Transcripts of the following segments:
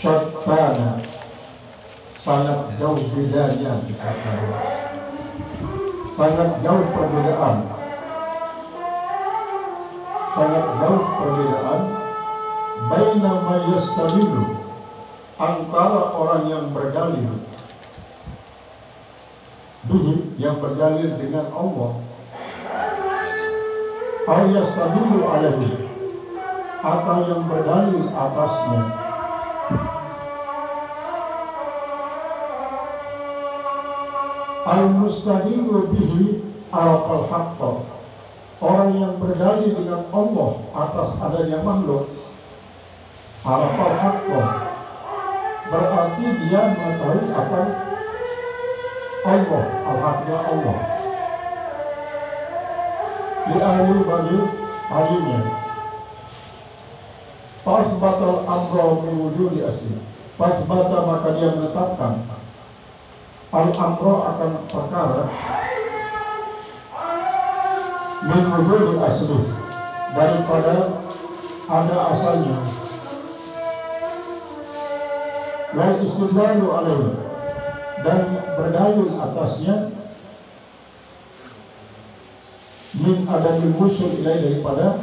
syattana, sangat jauh bedanya dikatakan. Sangat jauh perbedaan. Sangat jauh perbedaan baina ma yastadillu, antara orang yang berdalil bihi, yang berdalil dengan Allah, au yastadillu alaihi, atau yang berdalil atasnya. Al-mustadillu bihi arafal haqqa, orang yang berdalil dengan Allah atas adanya makhluk, arafal haqqa, berarti dia mengetahui akan Allah, al-haqqa Allah. Di ahli bagi ahlinya. Fasbatal amra min wujudi asli. Fasbata, maka dia menetapkan al-amra akan perkara min wujudi asli, daripada ada asalnya. Wal istidlalu alaihi, dan berdalil atasnya, min adamil wusul ilaih, daripada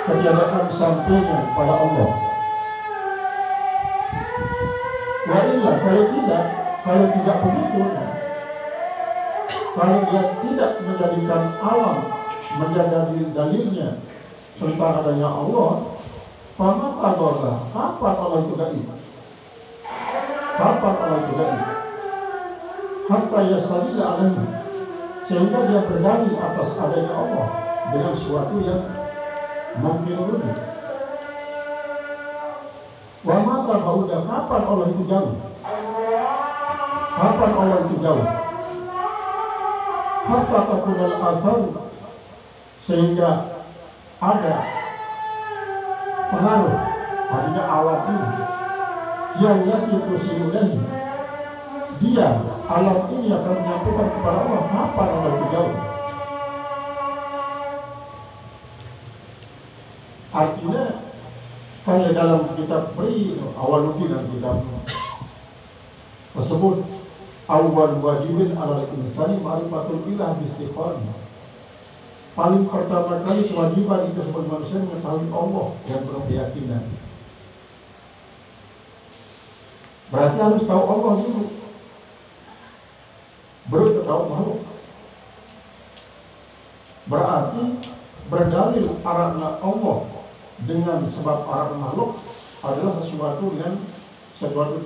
ketiadaan sampainya kepada Allah. Wa illa, kalau tidak begitu, kalau dia tidak menjadikan alam menjadi dalilnya tentang adanya Allah, maka kapan Allah itu gaib? Kapan Allah itu gaib? Hatta yastadilla alaihi, sehingga dia berdalil atas adanya Allah dengan sesuatu yang mungkin dulu. Wa mata bauda, kapan Allah itu jauh? Kapan Allah itu jauh? Hatta takunal athar, sehingga ada pengaruh, artinya alat ini yang itu simulasi, dia alat ini akan menyampaikan kepada Allah kapan Allah itu jauh. Artinya kalau dalam kitab Awwaluddin, dan kitab tersebut, awal wajibin ala insani ma'rifatul ilah bistiqamah, paling pertama kali kewajiban itu sebagai manusia mengetahui Allah yang berkeyakinan. Berarti harus tahu Allah dulu, baru tahu makhluk. Berarti berdalil arahnya Allah dengan sebab arah makhluk adalah sesuatu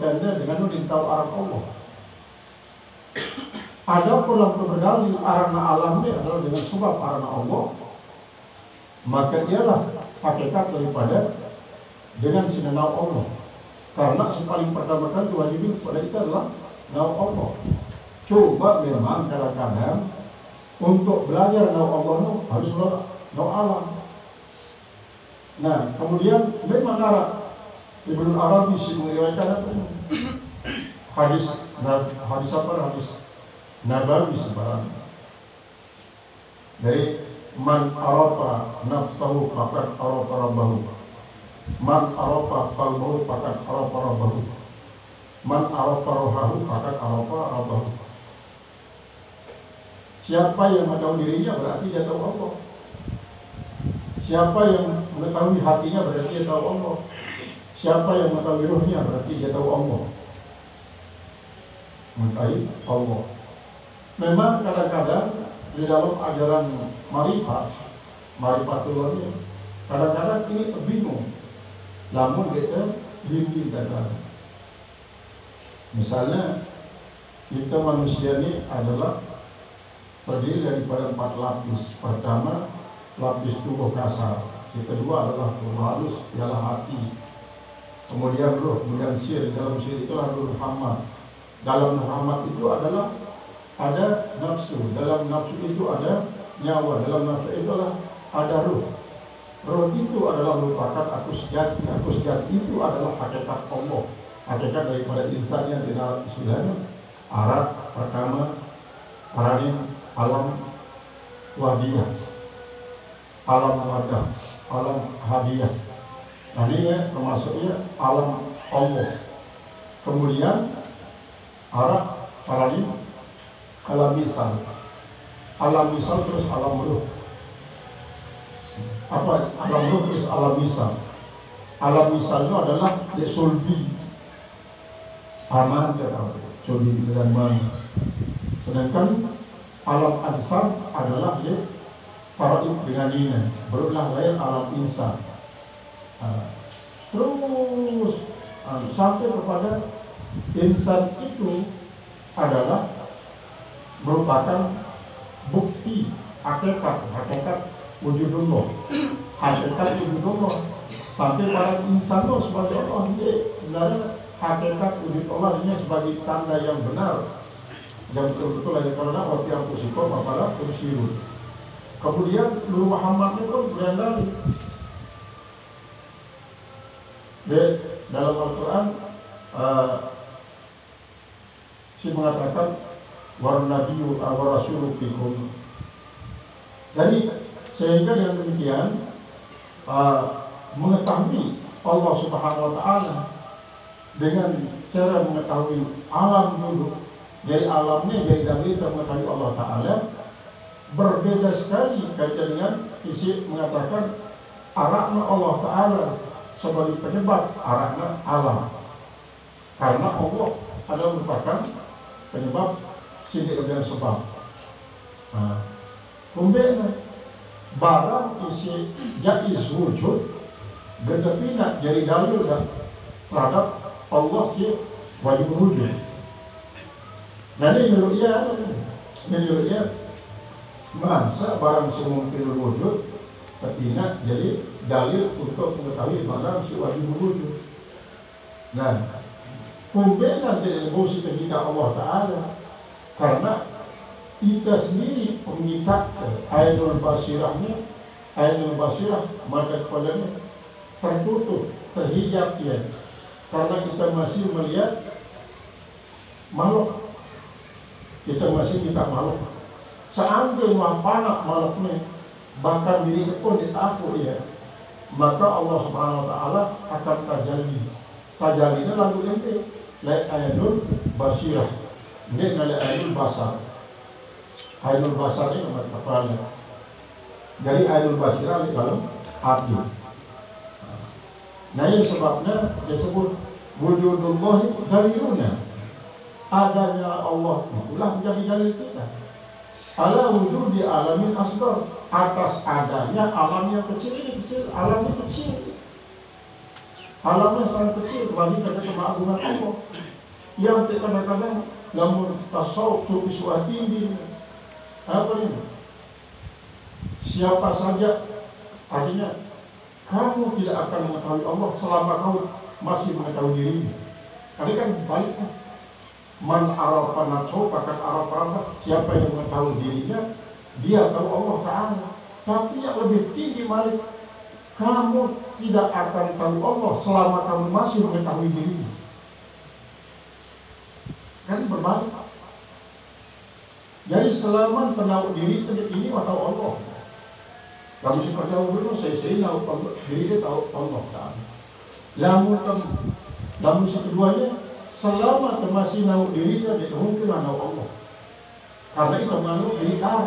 tanda dengan tahu arah Allah. Ada pula berdalil arahnya alamnya adalah dengan sebab arahnya Allah, maka ialah hakikat daripada dengan sinanau Allah. Karena yang paling pertama kali wajibin kepada kita adalah nau Allah. Coba memang kadang-kadang untuk belajar nau Allah harus nau alam. Nah, kemudian memang Ibnu Arabi sih meriwayatkan hadis Nabawi sebarang dari man arafa nafsahu faqad arafa rabbahu, man arafa qalbahu faqad arafa rabbahu, man arafa rohahu faqad arafa rabbahu. Siapa yang mengetahui dirinya berarti dia tahu Allah. Siapa yang mengetahui hatinya berarti dia tahu Allah. Siapa yang mengetahui ruhnya berarti dia tahu Allah. Mengetahui Allah. Memang kadang-kadang di dalam ajaran marifatul ini, kadang-kadang ini bingung. Namun kita rindu kadang. Misalnya kita manusia ini adalah terdiri daripada 4 lapis. Pertama, lapis tubuh kasar. Yang kedua adalah tubuh halus, ialah hati. Kemudian ruh, kemudian sir. Dalam sir itulah ruh hamad. Dalam ruh hamad itu adalah ada nafsu. Dalam nafsu itu ada nyawa. Dalam nafsu itu ada ruh. Ruh itu adalah merupakan aku sejati. Aku sejati itu adalah hakikat Allah. Hakikat daripada insan yang tidak istilahnya arat pertama, paranim, alam wadiyah, alam wadah, alam hadiyah. Nah ini ya termasuknya alam Allah. kemudian alam misal terus alam ruh. Apa alam ruh terus alam misal? Alam misal itu adalah sulbi, aman sulbi dan man. Sedangkan alam ajsam adalah faraid dengan ini, barulah lain alam insan. Terus sampai kepada insan itu adalah merupakan bukti hakikat wujudullah, hakikat wujudullah. Sampai para insan itu sebagai Allah, dia sebenarnya hakikat wujudullah ini sebagai tanda yang benar dan betul-betul dari karena waktu yang kusikom apalah kursiun. Kemudian Nuri Muhammad itu berandali dalam Al-Quran si mengatakan warnabiyyu warasulu fikum. Jadi sehingga yang demikian mengetahui Allah Subhanahu wa Ta'ala dengan cara mengetahui alam dulu, dari alamnya, dari kita mengetahui Allah Ta'ala berbeda sekali kaitan dengan isi mengatakan arahna Allah Ta'ala sebagai penyebab arahna alam, karena Allah adalah merupakan penyebab sidik dan sebab. Kemudian barang isi jaiz wujud gedepina jadi dalil terhadap Allah si wajib wujud. Nah ini menurutnya masa barang si mungkin wujud ketina jadi dalil untuk mengetahui barang si wajib wujud. Nah kemudian nanti emosi ketika Allah Ta'ala, karena kita sendiri pengikat ainul basirahnya, ainul basirah mata kepalanya tertutup, terhijab ya, karena kita masih melihat makhluk, kita masih makhluk. Seandainya panak makhluknya, bahkan diri pun ditakut ya, maka Allah Subhanahu Wa Ta'ala akan tajallinya lagu ente, lai ainul basirah, dia nilai ainul basar. Ainul basar ini nomor kepala. Jadi ainul basirah di dalam hati. Nah ini sebabnya disebut wujudullah dalilnya. Adanya Allah itulah menjadi dalil kita. Ala wujud di alamin asghar, atas adanya alam yang kecil ini kecil, alamnya kecil. Alamnya sangat kecil bagi kata keagungan Allah. Yang kadang-kadang namun tasawuf sufi tinggi. Apa ini? Siapa saja, artinya kamu tidak akan mengetahui Allah selama kamu masih mengetahui dirimu. Tadi kan baliknya, man arafa nafsuhu faqad arafa rabbah. Siapa yang mengetahui dirinya, dia tahu Allah Ta'ala. Tapi yang lebih tinggi balik, kamu tidak akan tahu Allah selama kamu masih mengetahui dirimu. Kan berbalik. Jadi selama tahu diri ini tahu Allah. Kamu seperti dulu saya tahu Allah, diri dia tahu Allah Ta'ala. Namun keduanya selama masih tahu diri dia mungkin tahu Allah. Karena itu menganggap diri tahu.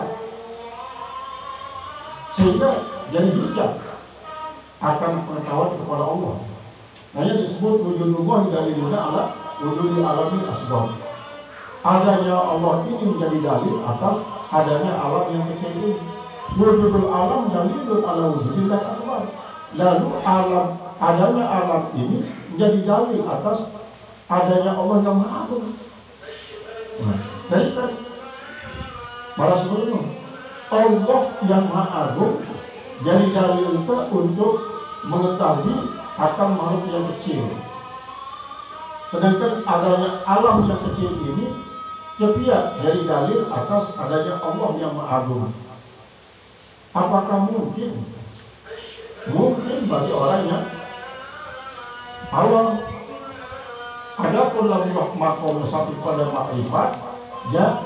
Sehingga jadi hujah akan pengetahuan kepada Allah. Nah yang disebut wujudullah dari dunia ala wujudul alamin asbab. Adanya Allah ini menjadi dalil atas adanya alam yang kecil ini. Wujudul alam dalilun ala wujudillah akbar. Lalu adanya alam ini menjadi dalil atas adanya Allah yang Maha Agung. Jadi kan para sebelumnya Allah yang Maha Agung jadi dalil itu untuk mengetahui akan makhluk yang kecil. Sedangkan adanya alam yang kecil ini cepiat dari dalil atas adanya Allah yang Maha Agung. Apakah mungkin? Mungkin bagi orang yang awam. Adapun lagi makom satu pada makrifat, ya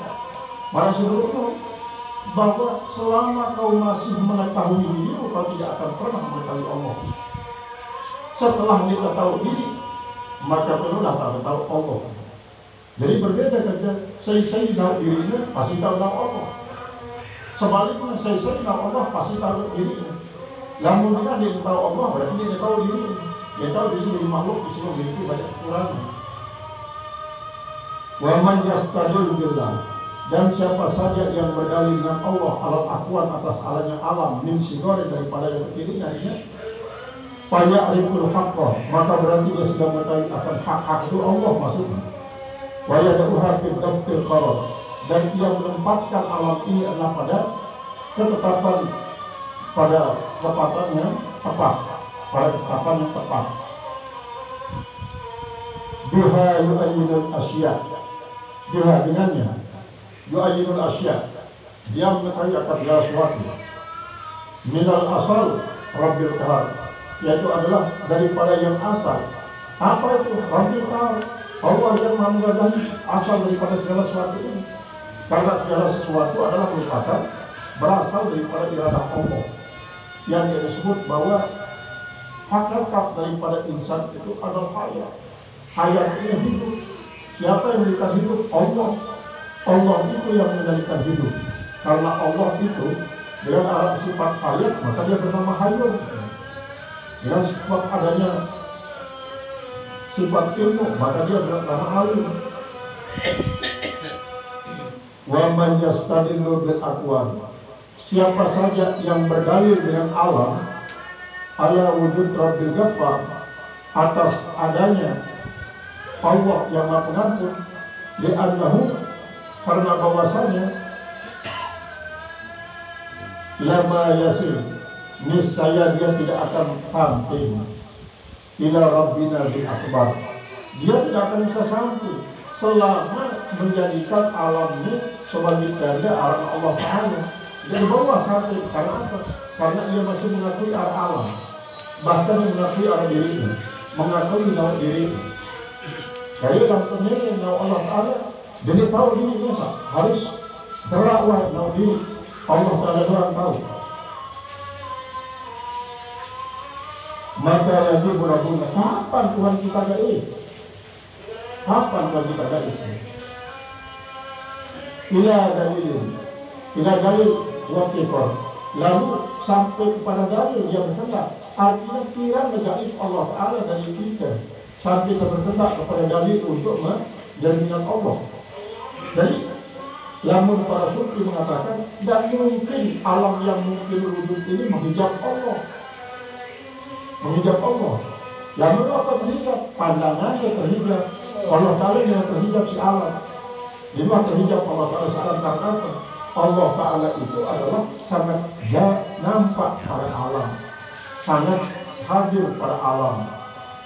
para sebelumnya bahwa selama kau masih mengetahui diri, kau tidak akan pernah mengetahui Allah. Setelah kita tahu diri, maka penuhlah tak tahu Allah. Jadi berbeda saja. Saya tahu dirinya, pasti tahu Allah. Sebaliknya saya tahu Allah, pasti tahu dirinya. Namun dia tahu Allah, berarti dia tahu dirinya. Dia tahu diri dari makhluk di sini memiliki banyak kekurangan. Wa man yastajil billah, dan siapa saja yang berdalil dengan Allah alal aqwan atas alanya alam min sigori daripada yang kecil artinya faya'riful haqqa, maka berarti dia sudah mengetahui akan hak itu Allah maksudnya. Wa yad'uha fi dabtil qarar, dan ia menempatkan alam ini adalah pada ketetapan, pada ketetapan yang tepat, pada ketetapan yang tepat. Biha yu'ayyinul asya, biha dengannya yu'ayyinul asya, dia mengetahui akan segala sesuatu. Minal asal rabbil qahar, yaitu adalah daripada yang asal. Apa itu rabbil qahar? Allah yang menggagahi asal daripada segala sesuatu ini. Karena segala sesuatu adalah merupakan berasal daripada iradah Allah, yang dia disebut bahwa hakikat daripada insan itu adalah hayat. Hayat ini hidup. Siapa yang memberikan hidup? Allah. Allah itu yang mengendalikan hidup. Karena Allah itu dengan arah sifat hayat, maka dia bernama Hayyun. Dengan sifat adanya sifat ilmu, maka dia bernama Alim. Wa man yastadillu bil aqwan, siapa saja yang berdalil dengan alam ala wujud Rabbil Ghaffar, atas adanya Allah yang Maha Pengampun, li'annahu, karena bahwasanya lama yasin, niscaya dia tidak akan sampai ila Rabbina bil akbar, dia tidak akan bisa sampai selama menjadikan alam ini sebagai tanda arah Allah Ta'ala. Dia bawa sampai, karena apa? Karena ia masih mengakui arah alam, bahkan mengakui arah dirinya, mengakui nama dirinya. Jadi dalam penilaian nama Allah Ta'ala, jadi tahu dirinya harus terawal nama diri Allah Ta'ala, orang tahu. Maka lagi berabunga, kapan Tuhan kita gaib? Kapan Tuhan kita gaib? Ila dalil wakikor, lalu sampai kepada dalil yang berkendak. Artinya kira gaib Allah Ta'ala dari kita sampai berkendak kepada dalil untuk menjadikan Allah. Jadi lamun para sufi mengatakan tidak mungkin alam yang mungkin wujud ini menghijab Allah. Menghijab Allah. Lamun apa terhijab? Pandangannya terhijab. Allah Ta'ala yang terhijab si alam. Lima terhijab Allah Ta'ala sealam, karena apa? Allah Ta'ala itu adalah sangat nampak pada alam, sangat hadir pada alam.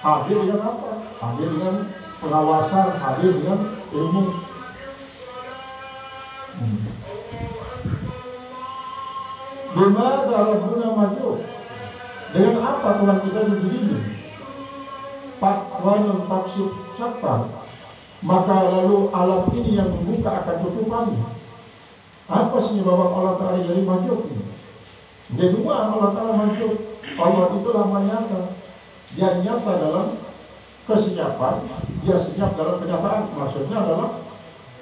Hadir dengan apa? Hadir dengan pengawasan, hadir dengan ilmu. Bimana Rabbuna maju? Dengan apa Tuhan kita berdiri? Fatwan taksib syaktar, maka lalu alam ini yang membuka akan tutupannya. Apa sebab Allah Ta'ala jadi maju? Jadi dua Allah Ta'ala maju. Allah itu lama nyata. Dia nyata dalam kesenyapan, dia senyap dalam kenyataan. Maksudnya adalah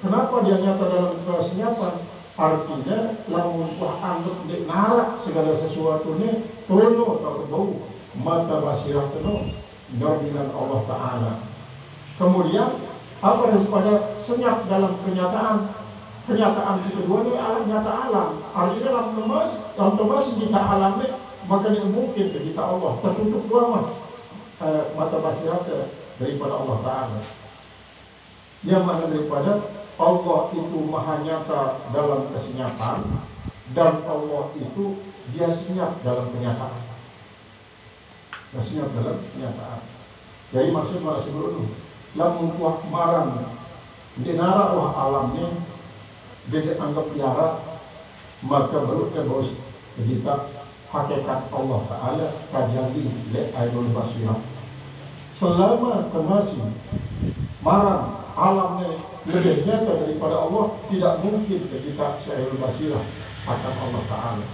kenapa dia nyata dalam kesenyapan? Artinya lamun wah anggap dek narak segala sesuatunya tono atau bau mata basirah tono dengan Allah Ta'ala. Kemudian apa daripada senyap dalam kenyataan? Kenyataan kedua ini alam nyata alam. Artinya dalam masih kita alamnya, maka ini mungkin kita Allah tertutup dua mata basirah daripada Allah Ta'ala. Yang mana daripada Allah itu maha nyata dalam kesenyapan, dan Allah itu dia senyap dalam kenyataan. Dia senyap dalam kenyataan. Jadi maksud malah sebelum lamun kuah marang dinara wah alamnya dia dianggap jarak, maka baru terus kita hakikat Allah Ta'ala kajali le ainul basirah. Selama masih marang alamnya lebih nyata daripada Allah, tidak mungkin kita ainul basirah akan Allah Ta'ala.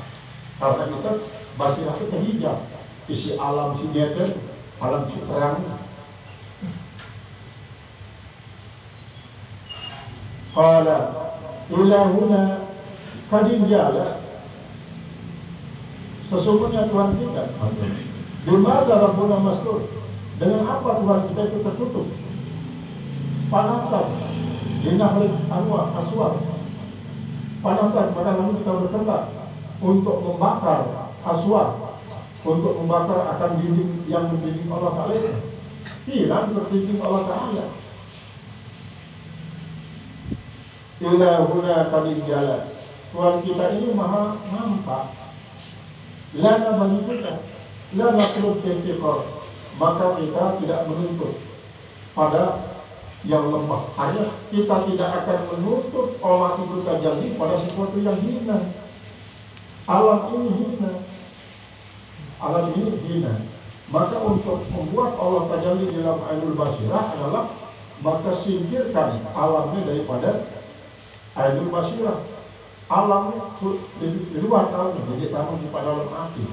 Karena kita basirah itu terhijab isi alam si nyata, alam si terang. Qala ilahuna kadinjala, sesungguhnya Tuhan kita. Dimana Rabbuna mastur, dengan apa Tuhan kita itu tertutup? Panatan dinahlik anwa aswar, panatan pada lalu kita berkendak untuk membakar aswar, untuk membakar akan dinding yang dinding Allah Ta'ala. Kira berdinding Allah Ta'ala. Ilahuna kadinjala, Tuhan kita ini maha nampak. Lana bagi kita, lana perlu kekekor, maka kita tidak menuntut pada yang lemah. Hanya kita tidak akan menuntut Allah itu tajalli pada sesuatu yang hina. Alam ini hina, alam ini hina. Maka untuk membuat Allah tajalli dalam Ainul Basirah adalah maka singkirkan alamnya daripada Ainul Basirah. Alam di luar alamnya, jadi taruh di dalam hati.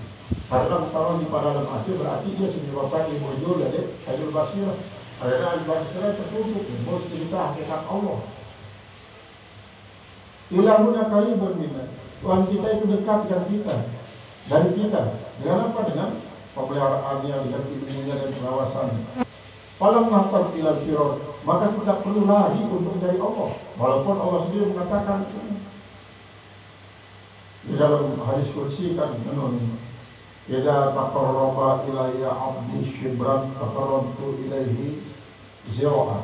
Karena taruh di dalam hati berarti dia menyebabkan muncul dari Ainul Basirah. Karena Ainul Basirah tertutup, harus cerita hakikat Allah. Ilahuna qaribun minna, Tuhan kita itu dekat dengan kita, dari kita. Dengan apa? Dengan pemeliharaannya, dengan ilmunya dan pengawasannya. Falam nahtab ilal firor, maka tidak perlu lari untuk mencari Allah. Walaupun Allah sendiri mengatakan di dalam hadis qudsi kan menun, idza taqarraba ilayya 'abdi shibran taqarrabtu ilaihi zira'an,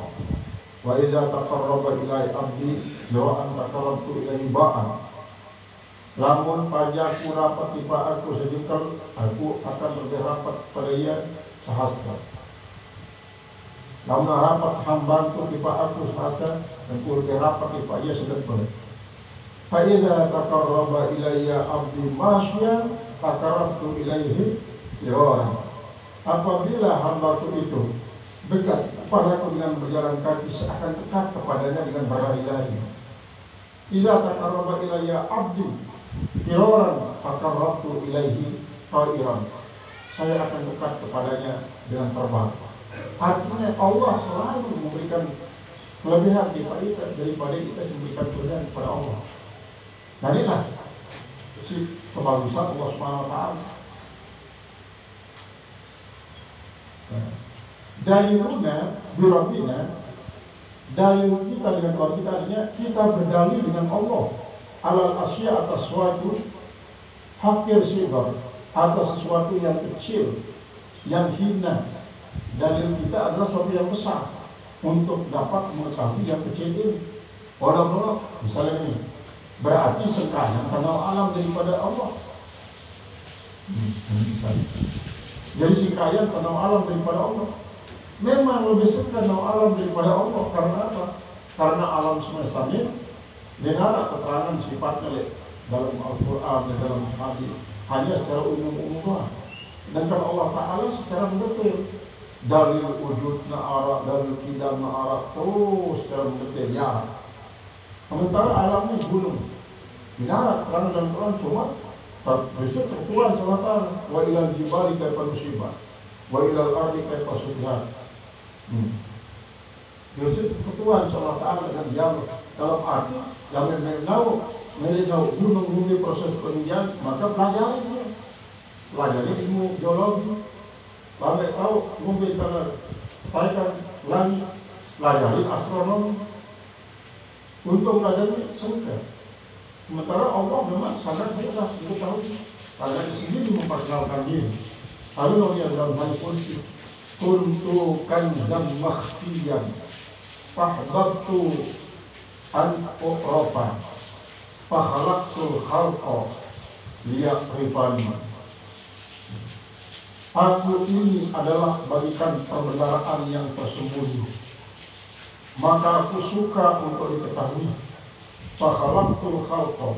wa idza taqarraba ilayya 'abdi zira'an taqarrabtu ilaihi ba'an. Lamun pajaku rapat tipa aku sejengkal, aku akan lebih rapat pada ia sehasta. Lamun rapat hambaku tipa aku sehasta, aku lebih rapat tipa ia sedengkal. Fa'idha taqarraba ilayya abdi masyan taqarrabtu ilaihi dirara. Apabila hambaku itu dekat kepadaku dengan berjalan kaki, seakan dekat kepadanya dengan berlari-lari. Iza taqarraba ilayya abdi diraran taqarrabtu ilaihi ta'iran. Saya akan dekat kepadanya dengan terbang. Artinya Allah selalu memberikan kelebihan daripada kita memberikan kelebihan kepada Allah. Nah inilah si kebagusan Allah Subhanahu wa Ta'ala. Dalilnya birabina, dalil kita dengan Tuhan kita artinya kita berdalil dengan Allah alal asya atas suatu hakir sibar, atas sesuatu yang kecil, yang hina. Dalil kita adalah sesuatu yang besar untuk dapat mengetahui yang kecil ini. Orang-orang misalnya ini berarti sengkayaan kenal alam daripada Allah. Jadi sengkayaan kenal alam daripada Allah. Memang lebih suka kenal alam daripada Allah. Karena apa? Karena alam semesta ini dengar keterangan sifatnya dalam Al-Quran dan dalam hadis hanya secara umum-umum. Sedangkan Allah Ta'ala secara mendetail, dalil wujud na'ara, dalil kidam na'ara, terus secara mendetail ya. Sementara alam ini gunung, minarat, karena dalam Quran cuma besok tertuan selatan, wa ilal jibali kaifa nusibat, wa ilal ardi kaifa sudihat. Besok tertuan selatan dengan jam dalam arti yang mengenau gunung bumi proses penunjang, maka pelajari ilmu geologi, lalu tahu mungkin tanah, taikan langit, pelajari astronomi. Untuk pelajari sengketa. Sementara Allah memang sangat mudah untuk tahu. Karena di sini memperkenalkan diri. Lalu yang dalam hadis qudsi, kuntu kanzan makhfiyan, fahbabtu an u'rafa, fakhalaqtul khalqa liya'rifani. Aku ini adalah bagikan perbendaharaan yang tersembunyi, maka aku suka untuk diketahui. Fakhalaqtul khalqa,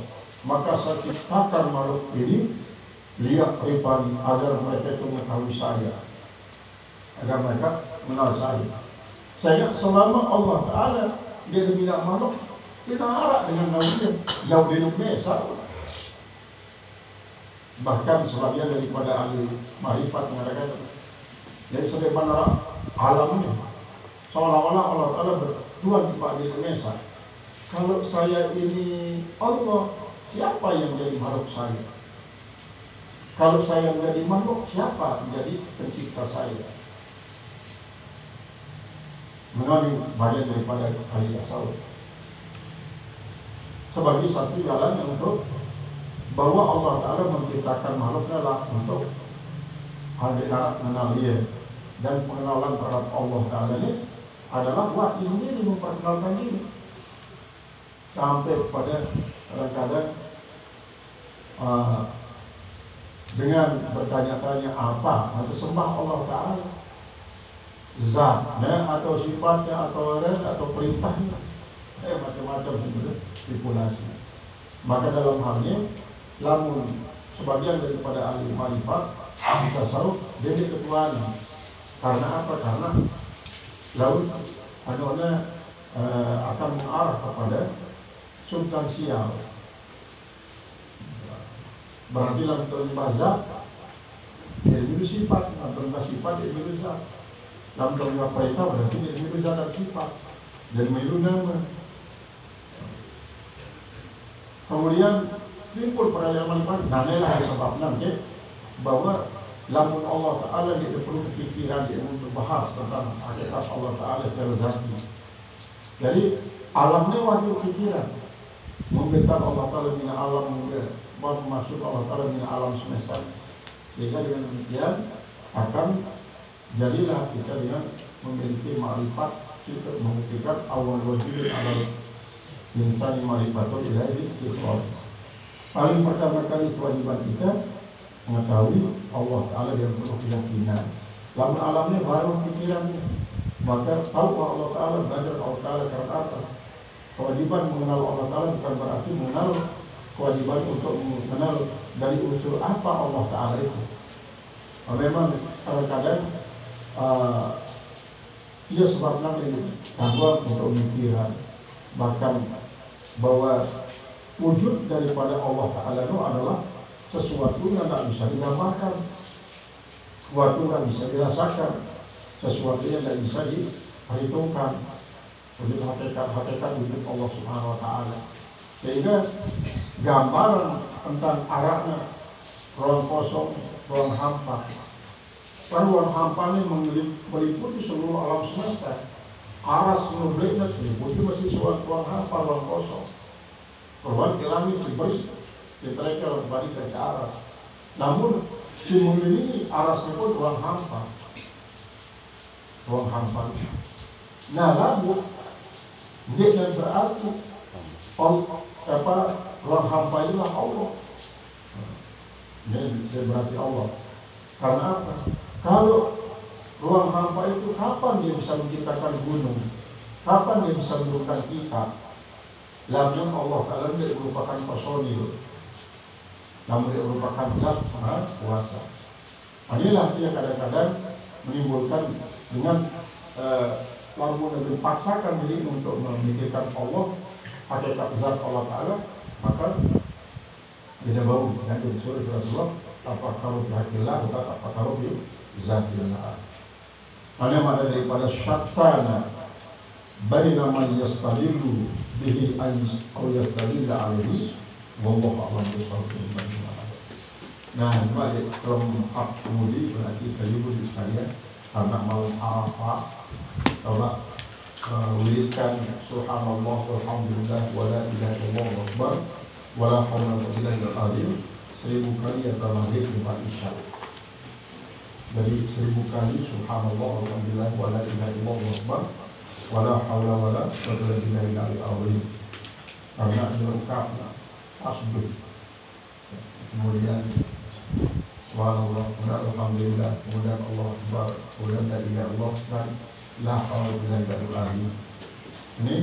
maka saya ciptakan makhluk ini liya'rifani, agar mereka itu mengetahui saya, agar mereka mengenal saya. Saya selama Allah Ta'ala dia bina makhluk, kita harap dengan nabinya jauh di Indonesia. Bahkan sebagian daripada ahli marifat mengatakan, jadi sebagaimana alam ini seolah-olah Allah Ta'ala bertuan di Indonesia. kalau saya ini Allah, siapa yang jadi makhluk saya? Kalau saya menjadi makhluk, siapa menjadi pencipta saya? Mengenai bagian daripada ahli tasawuf sebagai satu jalan yang untuk bahwa Allah Ta'ala menciptakan makhluk adalah untuk hakikat mengenal dia, dan pengenalan terhadap Allah Ta'ala ini adalah buat diri sendiri, memperkenalkan diri sampai pada kadang-kadang dengan bertanya-tanya apa atau sembah Allah Ta'ala, zatnya atau sifatnya atau perintahnya, macam-macam spekulasi. Maka dalam halnya, lamun sebagian daripada ahli marifat tasawuf dia ketuaan. Karena apa? Karena laut akan mengarah kepada substansial. Berarti dalam terima zat ilmu sifat, dalam terima sifat ilmu zat, dalam terima perintah berarti ilmu zat dan sifat dan ilmu nama. Kemudian timbul perayaan manfaat. Nah, inilah sebabnya bahwa lamun Allah Ta'ala dia perlu pikiran dia untuk bahas tentang hakikat Allah Ta'ala secara zati. Jadi alamnya wajib pikiran. Membentang Allah Ta'ala min alam muda, masuk Allah Ta'ala min alam semesta. Sehingga dengan demikian akan jadilah kita dengan memiliki ma'rifat untuk membuktikan awal wajib adalah insani ma'rifatul ilahi istisol. Paling pertama kali kewajiban kita mengetahui Allah Ta'ala dengan penuh keyakinan. Lamun alamnya baru pikirannya, maka tahu Allah Ta'ala, belajar Allah Ta'ala karena atas. Kewajiban mengenal Allah Ta'ala bukan berarti mengenal kewajiban untuk mengenal dari unsur apa Allah Ta'ala itu. Memang kadang-kadang ia sebabnya ini bahwa untuk pikiran, bahkan bahwa wujud daripada Allah Ta'ala itu adalah sesuatu yang tak bisa digambarkan, sesuatu yang bisa dirasakan, sesuatu yang tak bisa diperhitungkan. Wujud hakikat wujud Allah Subhanahu Wa Ta'ala. Sehingga gambaran tentang arahnya ruang kosong, ruang hampa. Ruang hampa ini meliputi seluruh alam semesta. Arah seluruh blackness meliputi masih suatu ruang hampa, ruang kosong. Ruang ke langit diberi, ditereka kembali ke arah. Namun simul ini arasnya pun ruang hampa. Ruang hampa. Nah, lalu dia yang berarti ruang hampa itulah Allah. Dia berarti Allah. Karena apa? Kalau ruang hampa itu kapan dia bisa menciptakan gunung? Kapan dia bisa menurunkan kita? Lamun Allah Ta'ala dia merupakan personil, namun dia merupakan zat maha kuasa. Inilah dia kadang-kadang menimbulkan dengan lamun dipaksakan diri untuk memikirkan Allah, hakikat zat Allah Ta'ala, maka tidak bau. Dan di surah Allah, tafakkaru fi haqqillah wa tafakkaru fi zatillah. Hanya ada daripada syaktana baina man yastadillu bihi ayis aw yastadilla alaihi wallahu a'lam bishawab. Nah, balik kelompok kemudi berarti kalibu di sekalian karena malam Arafah coba wiridkan subhanallah walhamdulillah wala ilaha illallah akbar wala haula wala quwwata illa billah 1000 kali atau maghrib dan isya. Jadi 1000 kali subhanallah walhamdulillah wala ilaha illallah akbar wala haula wala quwwata illa billah. Karena lengkap tasbih. Kemudian subhanallah, alhamdulillah, kemudian Allah akbar, kemudian la ilaha illallah dan la haula wala quwwata illa billah. Ini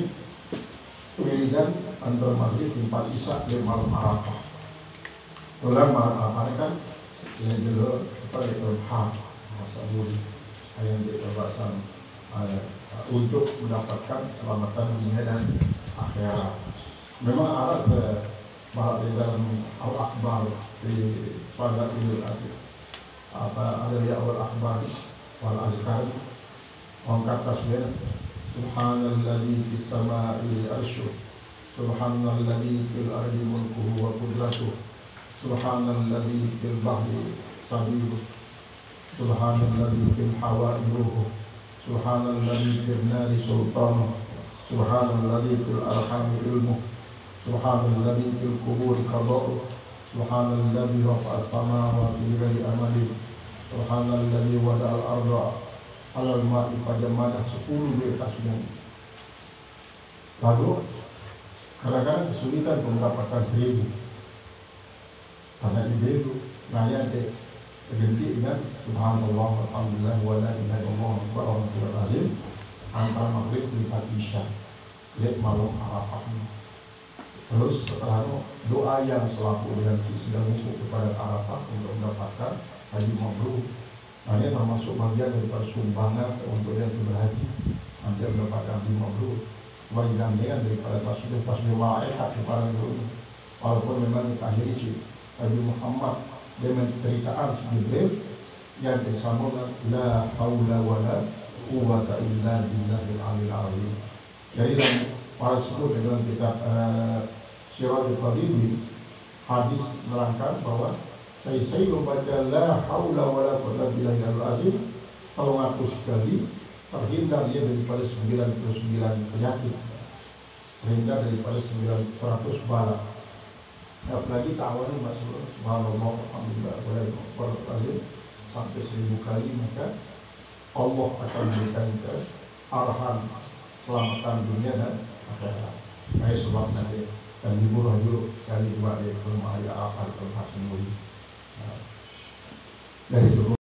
wiridan antara maghrib dan isya di malam Arafah. Ulang malam Arafah ini kan ini dulu apa itu masa budi yang diterbasan untuk mendapatkan keselamatan dunia dan akhirat. Memang arah bahwa di dalam al-akhbar di pada Idul Adha ada ya al-akhbar wal azkar angkat tasbih subhanalladzi fis samai arsy Subhanalladzi fil ardi mulkuhu wa qudratuh. Subhanalladzi fil bahri sabiruh. Subhanalladzi fil hawa'i ruhuh. Subhanalladzi fil nari sultanuh. Subhanalladzi fil arhami ilmuh. Subhanalladzi fil kuburi qada'uh. Subhanalladzi rafa'a as-samawati bighairi amalin. Subhanalladzi wada'al arda 'alal ma'i fajamadah 10 di atas bumi. Lalu kadang-kadang kesulitan untuk mendapatkan 1000 karena itu nanya deh berhenti dengan subhanallah alhamdulillah wa la ilaha illallah wallahul azim antara maghrib dan isya lihat malam Arafah. Terus setelah itu doa yang selaku dengan sedang wukuf kepada Arafah untuk mendapatkan haji mabrur. Nah, ini termasuk bagian daripada sumbangan untuk yang berhaji nanti mendapatkan haji mabrur. Wajibnya daripada tasbih malaikat kepada guru. Walaupun memang akhir itu Nabi Muhammad dengan ceritaan Jibril yang disambungkan la haula wala quwwata illa billahil aliyil azim. Jadi dalam para sebut dengan kitab Sirajul Qadibi hadis menerangkan bahwa saya membaca la haula wala quwwata illa billahil azim kalau ngaku sekali terhindar dia daripada 99 penyakit, terhindar daripada 100 bala. Apalagi ta'awani maksudnya subhanallah alhamdulillah wallahul azim sampai 1000 kali, maka Allah akan memberikan ke arahan selamatan dunia dan akhirat. Nah, sebab nanti dan liburan dulu sekali dua di rumah ayah akal terhasil dari